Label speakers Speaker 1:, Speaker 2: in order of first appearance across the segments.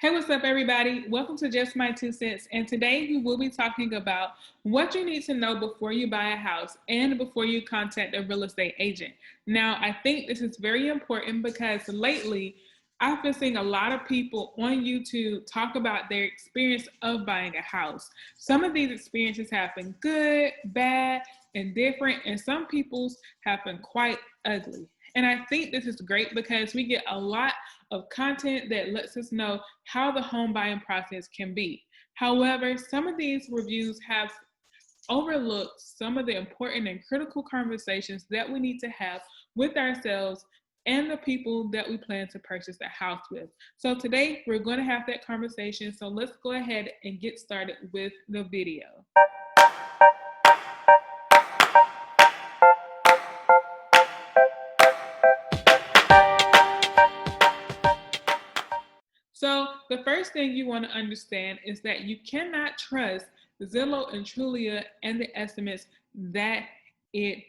Speaker 1: Hey, what's up, everybody? Welcome to Just My Two Cents. And today we will be talking about what you need to know before you buy a house and before you contact a real estate agent. Now, I think this is very important because lately I've been seeing a lot of people on YouTube talk about their experience of buying a house. Some of these experiences have been good, bad, and different, and some people's have been quite ugly. And I think this is great because we get a lot of content that lets us know how the home buying process can be. However, some of these reviews have overlooked some of the important and critical conversations that we need to have with ourselves and the people that we plan to purchase a house with. So today we're going to have that conversation. So let's go ahead and get started with the video. So the first thing you want to understand is that you cannot trust Zillow and Trulia and the estimates that it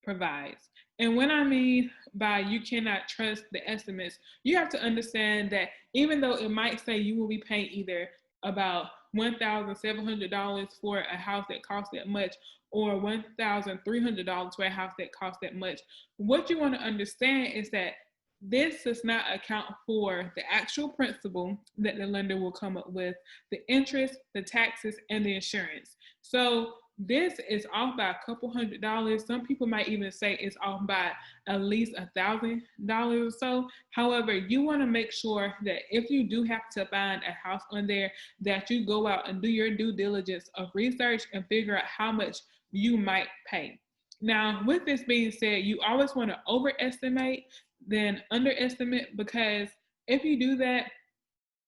Speaker 1: provides. And when I mean by you cannot trust the estimates, you have to understand that even though it might say you will be paying either about $1,700 for a house that costs that much or $1,300 for a house that costs that much, what you want to understand is that this does not account for the actual principal that the lender will come up with, the interest, the taxes, and the insurance. So this is off by a couple $100. Some people might even say it's off by at least $1,000 or so. However, you want to make sure that if you do have to find a house on there, that you go out and do your due diligence of research and figure out how much you might pay. Now, with this being said, you always want to overestimate than underestimate, because if you do that,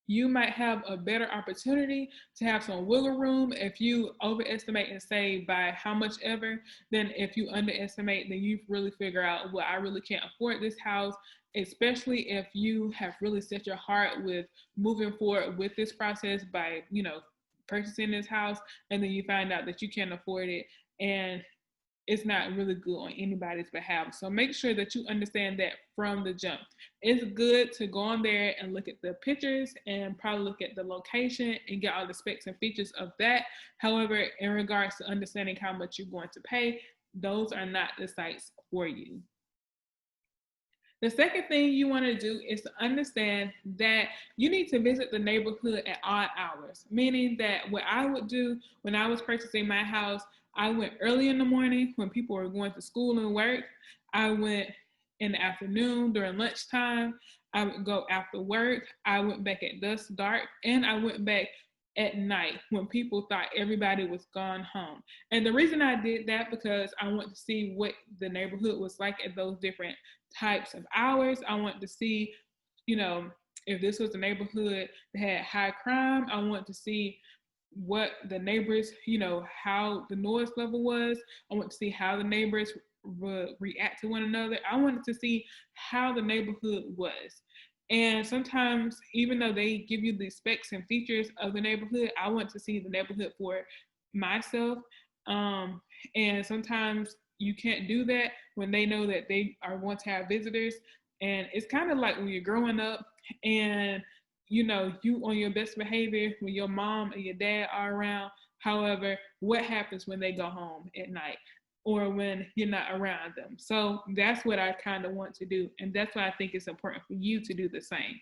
Speaker 1: you might have a better opportunity to have some wiggle room if you overestimate and say by how much ever, than if you underestimate, then you really figure out, well, I really can't afford this house, especially if you have really set your heart with moving forward with this process by, purchasing this house, and then you find out that you can't afford it and it's not really good on anybody's behalf. So make sure that you understand that from the jump. It's good to go on there and look at the pictures and probably look at the location and get all the specs and features of that. However, in regards to understanding how much you're going to pay, those are not the sites for you. The second thing you want to do is to understand that you need to visit the neighborhood at odd hours, meaning that what I would do when I was purchasing my house, I went early in the morning when people were going to school and work. I went in the afternoon during lunchtime. I would go after work. I went back at dusk, dark, and I went back at night when people thought everybody was gone home. And the reason I did that because I want to see what the neighborhood was like at those different types of hours. I want to see, if this was a neighborhood that had high crime, I want to see what the neighbors, how the noise level was. I want to see how the neighbors would react to one another. I wanted to see how the neighborhood was. And sometimes, even though they give you the specs and features of the neighborhood, I want to see the neighborhood for myself. And sometimes you can't do that when they know that they are going to have visitors. And it's kind of like when you're growing up and you on your best behavior when your mom and your dad are around. However, what happens when they go home at night or when you're not around them? So that's what I kind of want to do. And that's why I think it's important for you to do the same.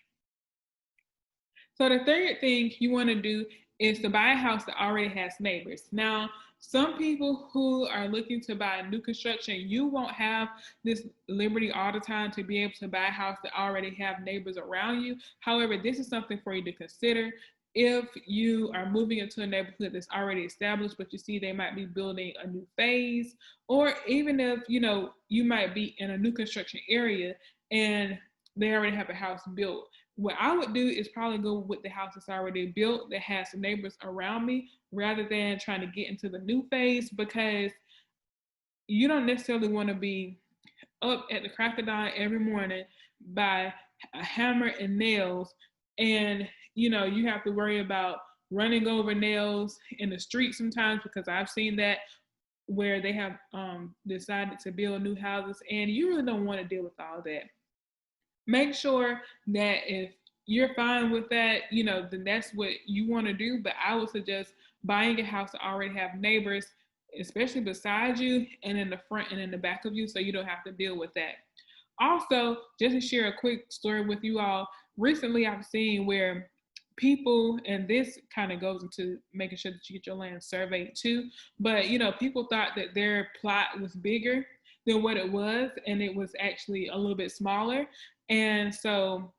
Speaker 1: So the third thing you want to do is to buy a house that already has neighbors. Now, some people who are looking to buy new construction, you won't have this liberty all the time to be able to buy a house that already have neighbors around you. However, this is something for you to consider. If you are moving into a neighborhood that's already established, but you see they might be building a new phase, or even if, you might be in a new construction area and they already have a house built. What I would do is probably go with the house that's already built that has some neighbors around me rather than trying to get into the new phase, because you don't necessarily want to be up at the crack of dawn every morning by a hammer and nails, and you have to worry about running over nails in the street sometimes, because I've seen that where they have decided to build new houses and you really don't want to deal with all that. Make sure that if you're fine with that, then that's what you want to do. But I would suggest buying a house that already have neighbors, especially beside you and in the front and in the back of you, so you don't have to deal with that. Also, just to share a quick story with you all, recently I've seen where people, and this kind of goes into making sure that you get your land surveyed too, but people thought that their plot was bigger than what it was, and it was actually a little bit smaller. And so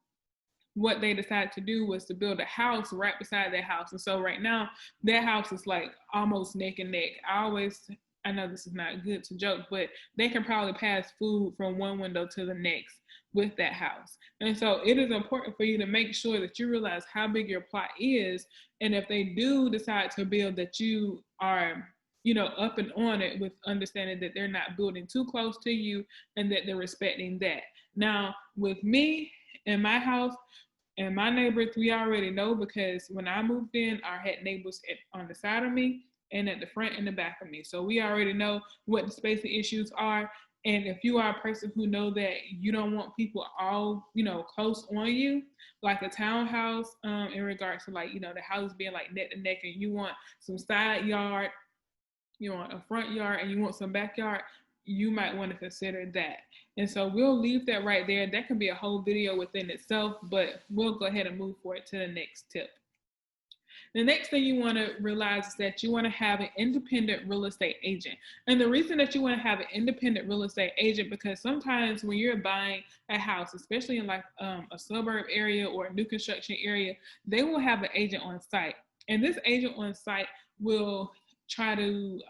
Speaker 1: what they decided to do was to build a house right beside their house. And so right now, their house is like almost neck and neck. I know this is not good to joke, but they can probably pass food from one window to the next with that house. And so it is important for you to make sure that you realize how big your plot is. And if they do decide to build, that you are, up and on it with understanding that they're not building too close to you and that they're respecting that. Now, with me and my house, and my neighbors, we already know, because when I moved in, I had neighbors on the side of me and at the front and the back of me. So we already know what the spacing issues are. And if you are a person who know that you don't want people all, close on you, like a townhouse, in regards to like, the house being like neck to neck, and you want some side yard, you want a front yard, and you want some backyard, you might want to consider that. And so we'll leave that right there. That can be a whole video within itself, but we'll go ahead and move forward to the next tip. The next thing you want to realize is that you want to have an independent real estate agent. And the reason that you want to have an independent real estate agent, because sometimes when you're buying a house, especially in like a suburb area or a new construction area, they will have an agent on site. And this agent on site will try to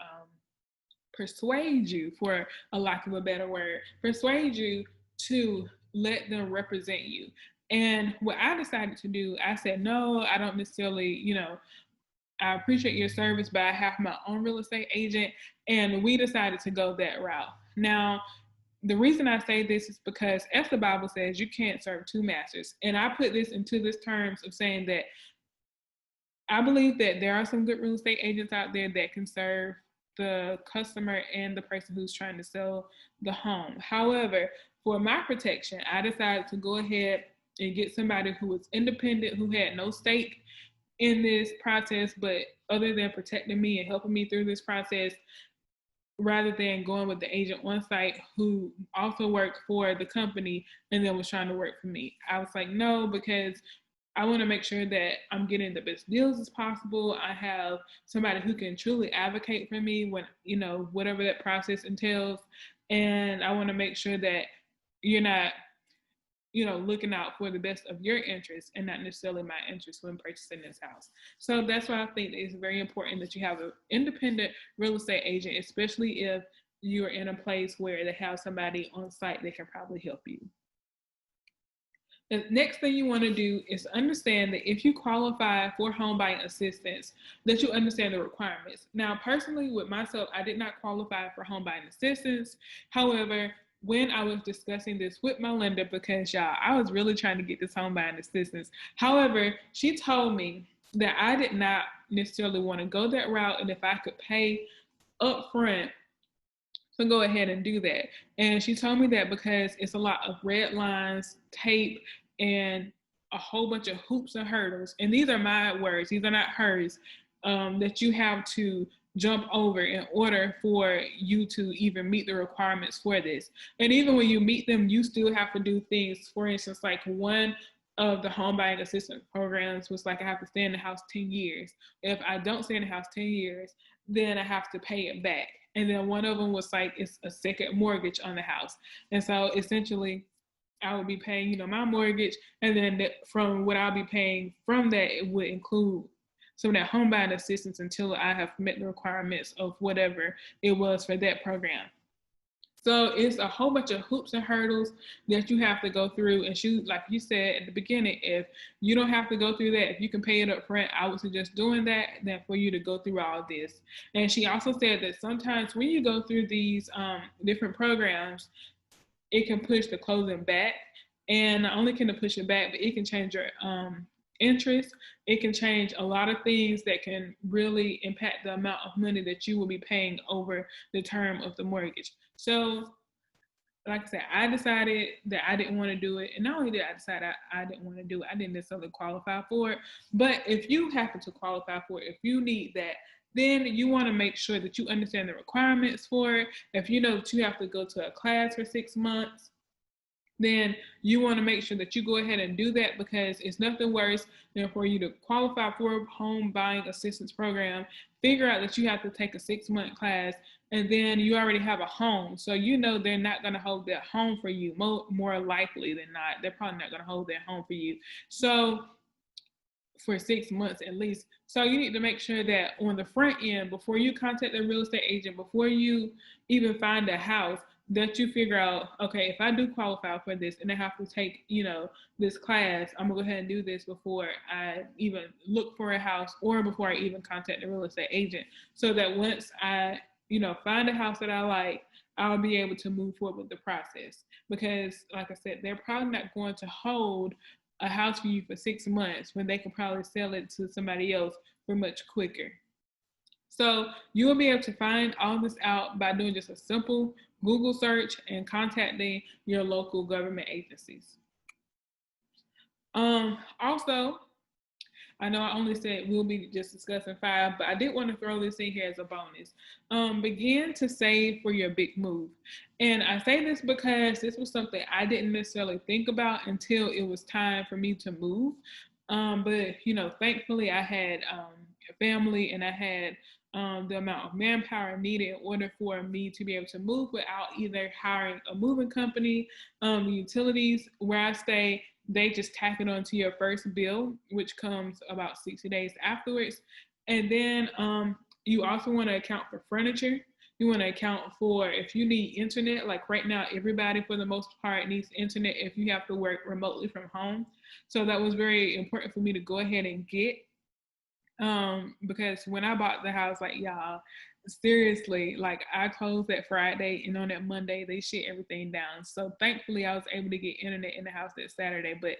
Speaker 1: persuade you, for a lack of a better word, persuade you to let them represent you. And what I decided to do, I said, no, I don't necessarily, I appreciate your service, but I have my own real estate agent. And we decided to go that route. Now, the reason I say this is because, as the Bible says, you can't serve two masters. And I put this into this terms of saying that I believe that there are some good real estate agents out there that can serve the customer and the person who's trying to sell the home. However, for my protection, I decided to go ahead and get somebody who was independent, who had no stake in this process, but other than protecting me and helping me through this process, rather than going with the agent on site who also worked for the company and then was trying to work for me. I was like, no, because I want to make sure that I'm getting the best deals as possible. I have somebody who can truly advocate for me when, whatever that process entails. And I want to make sure that you're not, looking out for the best of your interests and not necessarily my interests when purchasing this house. So that's why I think it's very important that you have an independent real estate agent, especially if you're in a place where they have somebody on site that can probably help you. The next thing you want to do is understand that if you qualify for home buying assistance, that you understand the requirements. Now, personally, with myself, I did not qualify for home buying assistance. However, when I was discussing this with my lender, because y'all, I was really trying to get this home buying assistance. However, she told me that I did not necessarily want to go that route, and if I could pay upfront, so go ahead and do that. And she told me that because it's a lot of red lines, tape, and a whole bunch of hoops and hurdles. And these are my words, these are not hers, that you have to jump over in order for you to even meet the requirements for this. And even when you meet them, you still have to do things. For instance, like one of the home buying assistance programs was like, I have to stay in the house 10 years. If I don't stay in the house 10 years, then I have to pay it back. And then one of them was like, it's a second mortgage on the house. And so essentially I would be paying, my mortgage. And then from what I'll be paying from that, it would include some of that home buying assistance until I have met the requirements of whatever it was for that program. So it's a whole bunch of hoops and hurdles that you have to go through. And she, like you said at the beginning, if you don't have to go through that, if you can pay it up front, I would suggest doing that than for you to go through all of this. And she also said that sometimes when you go through these different programs, it can push the closing back. And not only can it push it back, but it can change your interest. It can change a lot of things that can really impact the amount of money that you will be paying over the term of the mortgage. So like I said, I decided that I didn't want to do it. And not only did I decide I didn't want to do it, I didn't necessarily qualify for it. But if you happen to qualify for it, if you need that, then you want to make sure that you understand the requirements for it. If you know that you have to go to a class for 6 months, then you want to make sure that you go ahead and do that, because it's nothing worse than for you to qualify for a home buying assistance program, figure out that you have to take a 6 month class, and then you already have a home. So you know they're not going to hold that home for you. More likely than not, they're probably not going to hold that home for you. So for 6 months at least. So you need to make sure that on the front end, before you contact the real estate agent, before you even find a house, that you figure out, okay, if I do qualify for this and I have to take, this class, I'm gonna go ahead and do this before I even look for a house or before I even contact the real estate agent. So that once I, find a house that I like, I'll be able to move forward with the process. Because like I said, they're probably not going to hold a house for you for 6 months when they can probably sell it to somebody else for much quicker. So you will be able to find all this out by doing just a simple Google search and contacting your local government agencies. Also, I know I only said we'll be just discussing 5, but I did want to throw this in here as a bonus. Begin to save for your big move. And I say this because this was something I didn't necessarily think about until it was time for me to move. But, thankfully I had a family, and I had the amount of manpower needed in order for me to be able to move without either hiring a moving company, utilities where I stay, they just tack it onto your first bill, which comes about 60 days afterwards. And then you also want to account for furniture. You want to account for if you need internet. Like right now, everybody for the most part needs internet if you have to work remotely from home. So that was very important for me to go ahead and get, because when I bought the house, like y'all, seriously, like I closed that Friday, and on that Monday they shut everything down. So thankfully I was able to get internet in the house that Saturday, but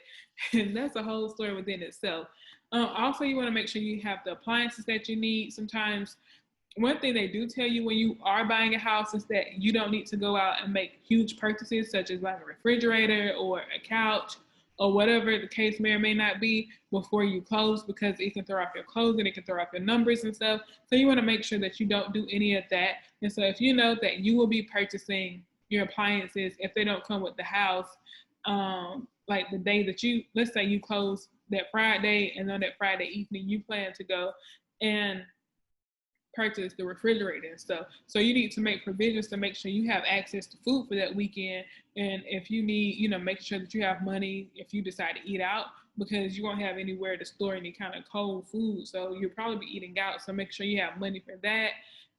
Speaker 1: that's a whole story within itself. Also, you want to make sure you have the appliances that you need. Sometimes one thing they do tell you when you are buying a house is that you don't need to go out and make huge purchases, such as like a refrigerator or a couch or whatever the case may or may not be, before you close, because it can throw off your closing, it can throw off your numbers and stuff. So you want to make sure that you don't do any of that. And so if you know that you will be purchasing your appliances, if they don't come with the house, like the day that let's say you close that Friday, and on that Friday evening you plan to go and purchase the refrigerator and stuff. So you need to make provisions to make sure you have access to food for that weekend. And if you need, make sure that you have money if you decide to eat out, because you won't have anywhere to store any kind of cold food. So you'll probably be eating out. So make sure you have money for that.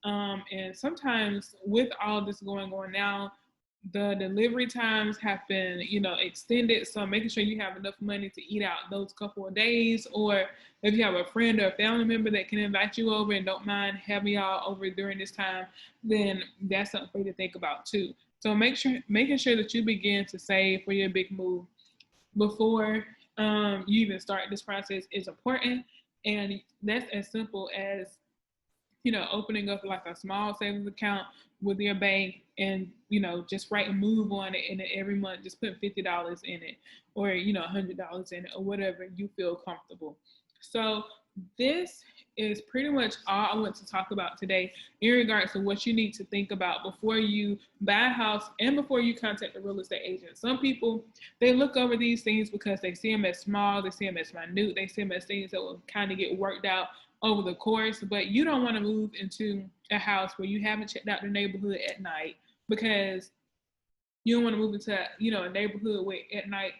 Speaker 1: And sometimes with all this going on now, the delivery times have been, extended. So making sure you have enough money to eat out those couple of days, or if you have a friend or a family member that can invite you over and don't mind having y'all over during this time, then that's something for you to think about too. So making sure that you begin to save for your big move before you even start this process is important. And that's as simple as opening up like a small savings account with your bank, and, just write a move on it, and then every month just put $50 in it, or, $100 in it, or whatever you feel comfortable. So this is pretty much all I want to talk about today in regards to what you need to think about before you buy a house and before you contact a real estate agent. Some people, they look over these things because they see them as small, they see them as minute, they see them as things that will kind of get worked out over the course, but you don't want to move into a house where you haven't checked out the neighborhood at night, because you don't want to move into, a neighborhood where at night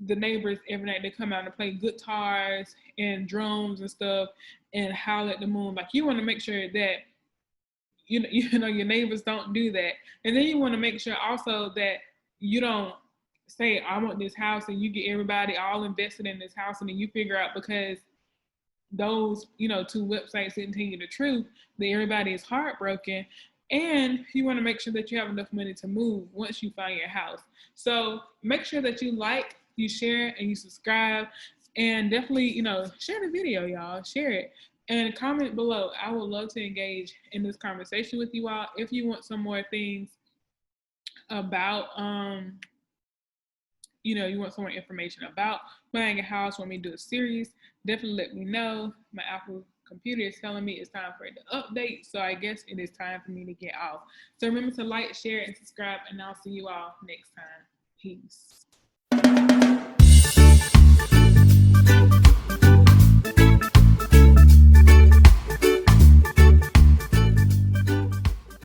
Speaker 1: the neighbors every night they come out and play guitars and drums and stuff and howl at the moon. Like, you want to make sure that your neighbors don't do that. And then you want to make sure also that you don't say, I want this house, and you get everybody all invested in this house, and then you figure out, because those, two websites didn't tell you the truth, that everybody is heartbroken. And you want to make sure that you have enough money to move once you find your house. So make sure that you like, you share, and you subscribe. And definitely, share the video, y'all. Share it. And comment below. I would love to engage in this conversation with you all. If you want some more things about you want some more information about buying a house, want me to do a series, definitely let me know. My Apple computer is telling me it's time for it to update, so I guess it is time for me to get off. So remember to like, share, and subscribe, and I'll see you all next time. Peace.